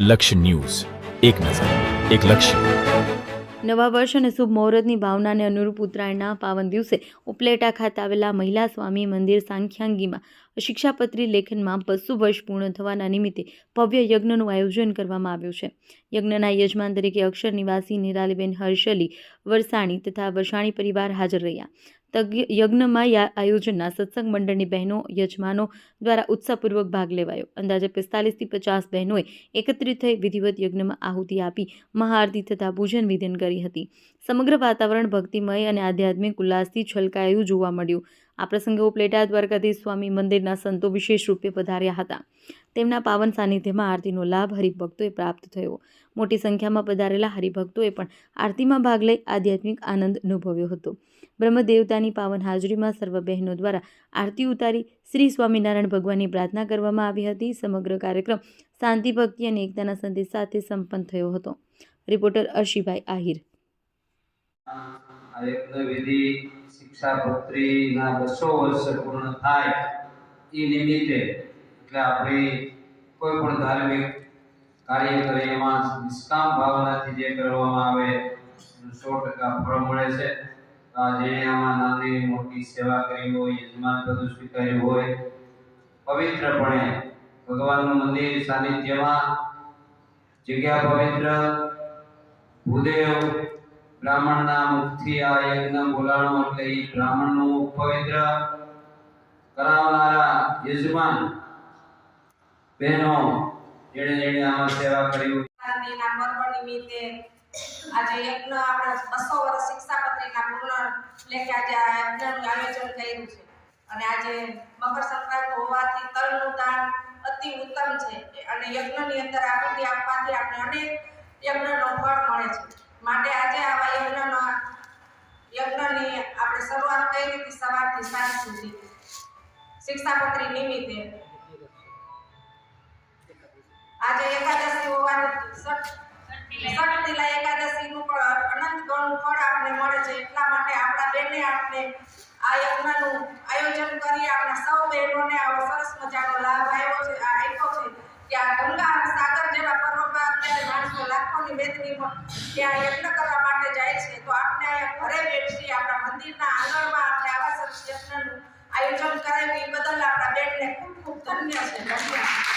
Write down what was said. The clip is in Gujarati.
લક્ષ્ય ન્યૂઝ, એક નજર, એક લક્ષ્ય. નવા વર્ષ અને શુભ મુહૂર્તની ભાવનાને અનુરૂપ ઉત્તરાયણના પાવન દિવસે ઉપલેટા ખાતે આવેલા મહિલા સ્વામી મંદિર સાંખ્યાંગીમાં શિક્ષાપત્રી લેખનમાં 200 વર્ષ પૂર્ણ થવાના નિમિત્તે ભવ્ય યજ્ઞનું આયોજન કરવામાં આવ્યું છે. યજ્ઞના યજમાન તરીકે અક્ષર નિવાસી નિરાલીબેન હર્ષલી વરસાણી તથા વરસાણી પરિવાર હાજર રહ્યા. યજ્ઞમાં આયોજનના સત્સંગ મંડળની બહેનો યજમાનો દ્વારા ઉત્સાહપૂર્વક ભાગ લેવાયો. અંદાજે 45 થી 50 બહેનોએ એકત્રિત થઈ વિધિવત યજ્ઞમાં આહુતિ આપી મહાઆરતી તથા પૂજન વિધિ કરી હતી. સમગ્ર વાતાવરણ ભક્તિમય અને આધ્યાત્મિક ઉલ્લાસથી છલકાયું જોવા મળ્યું. આ પ્રસંગે ઉપલેટા દ્વારકાધીશ સ્વામી મંદિરના સંતો વિશેષ રૂપે પધાર્યા હતા. તેમના પાવન સાનિધ્યમાં આરતીનો લાભ હરિભક્તોએ પ્રાપ્ત થયો. મોટી સંખ્યામાં પધારેલા હરિભક્તોએ પણ આરતીમાં ભાગ લઈ આધ્યાત્મિક આનંદ અનુભવ્યો હતો. બ્રહ્મદેવતાની પાવન હાજરીમાં સર્વ બહેનો દ્વારા આરતી ઉતારી શ્રી સ્વામિનારાયણ ભગવાનની પ્રાર્થના કરવામાં આવી હતી. સમગ્ર કાર્યક્રમ શાંતિ, ભક્તિ અને એકતાના સંદેશ સાથે સંપન્ન થયો હતો. રિપોર્ટર અર્શીભાઈ આહિર. શિક્ષાપત્રીના 200 વર્ષ પૂર્ણ થાય એ નિમિત્તે એટલે આપણે કોઈ પણ ધાર્મિક કાર્ય કરીએ એમાં નિષ્કામ ભાવનાથી જે કરવામાં આવે 100% ફળ મળે છે. જેણે આમાં નાની મોટી સેવા કરી હોય, યજમાન પદ સ્વીકાર્યું હોય, પવિત્રપણે ભગવાનનું મંદિર સાનિધ્યમાં જગ્યા પવિત્ર, ભૂદેવ બ્રાહ્મણના મુખથી આ યજ્ઞ બોલાણો એટલે એ બ્રાહ્મણનું મુખ પવિત્ર કરાવનારા યજમાન બહેનો જેણે આમાં સેવા કરી. નિમિત્તે આજે યજ્ઞ આપણે 200 વર્ષ શિક્ષાપત્રીના પૂર્ણ લેખે આજે આ યજ્ઞનું આયોજન કર્યું છે. અને આજે મકર સંક્રાંતિ હોવાથી તલનું દાન અતિ ઉત્તમ છે અને યજ્ઞની અંદર આહુતિ આપવાથી આપણે અનેક યજ્ઞનો ફળ મળે છે. માટે આજે આવા યજ્ઞની આપણે શરૂઆત કરી હતી સવારથી સાંજ સુધી શિક્ષાપત્રી નિમિત્તે. આજે એકાદશી હોવાનું ષઠતિલા એકાદશીનું પણ અનંત ગણું ફળ આપણને મળે છે. એટલા માટે આપણા બેને આપણે આ યજ્ઞનું આયોજન કરી આપણા સૌ બહેનોને આવો સરસ મજાનો લાભ આપ્યો છે કે આ ગંગા સાગર જેવા પર્વમાં અત્યારે માણસો લાખોની મેદનીમાં ત્યાં યજ્ઞ કરવા માટે જાય છે. તો આપણે અહીંયા ઘરે બેઠી આપણા મંદિરના આંગણમાં આપણે આવા સરસ યજ્ઞનું આયોજન કરાવી એ બદલ આપણા બેનને ખૂબ ખૂબ ધન્ય છે. ધન્યવાદ.